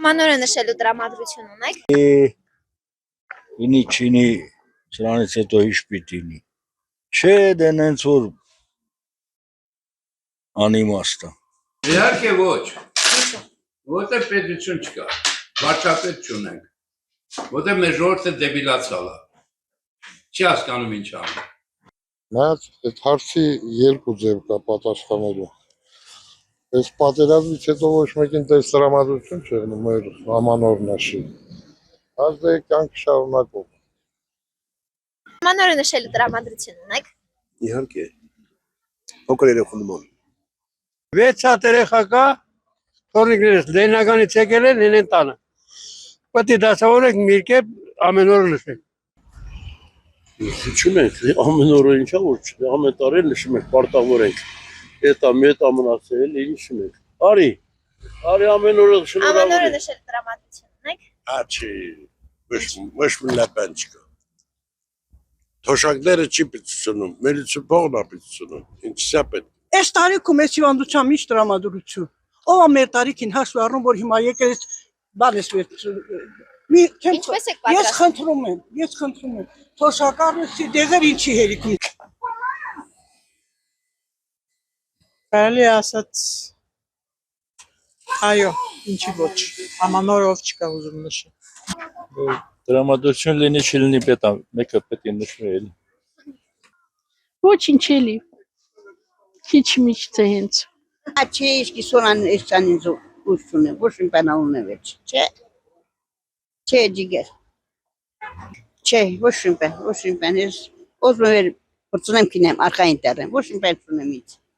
Մանորը նշելու տրամադրություն ունեք։ Ինի չինի, սրանից հետո ինչ պիտի ինի։ Չէ, դե նենց որ անիմաստ է։ Իհարկե ոչ։ Որտեղ պետություն չկա, վարչապետ չունենք, որտեղ մեր ժողովուրդը դեբիլացալ է, չի հասկանում ինչ անում։ Նայած այդ հարցի երկու ձև կա պատասխանելու։ Այս պատերազմից հետո ոչ մեկին տես տրամադրություն չեղնում մեր ամանորնաշի։ Այս դե կյանք շարունակող։ Մանորը նշելու տրամադրություն ունեք։ Իհարկե, փոքր երեխու նման։ 6 հատ երեխա կա, թորնիկներս Լենինականից եկել են են տանը։ Պետք է դասավորեք մի կերպ ամեն օր նշեք։ Նշում ենք, ամեն օրը ինչա որ չէ, ամեն տարի նշում ենք, պարտավոր ենք։ Մետ ամնացել, նշում ենք։ Արի ամեն օրը շնորհավոր։ Ամանորը նշելու տրամադրություն ունեք։ Աչի, ոչ մի լապան չկա։ Թոշակները չի պիտցնում, մելիցու փողն է պիտցնում, ինչսա պետք։ Այս տարիքում այս հիվանդության ինչ տրամադրություն։ Ով է մեր տարիքին հաշվի առնում, որ հիմա եկել է բանես Ինչպես եք պատրաստվում։ Ես խնդրում եմ, թոշակառնեցի դեղեր ինչի հերիքում։ Կարելի է ասած, այո, ինչի ոչ, ամանորով չկա ուզում նշել։ Տրամադրություն լինի չլինի պետք է, մեկը պետք է նշվի էլի։ Ոչինչ էլի, քիչ միչ թե հենց։ Չէ, իսկի սոնան էստանին ուշուն է, ոչ մի բան ունե վեճ, չէ։ Չէ, ջիգեր։ Չէ, ոչ մի բան, ես ոզում եմ որ ծնեմ կինեմ արխային տերեմ, ոչ մի բան չունեմ ինձ։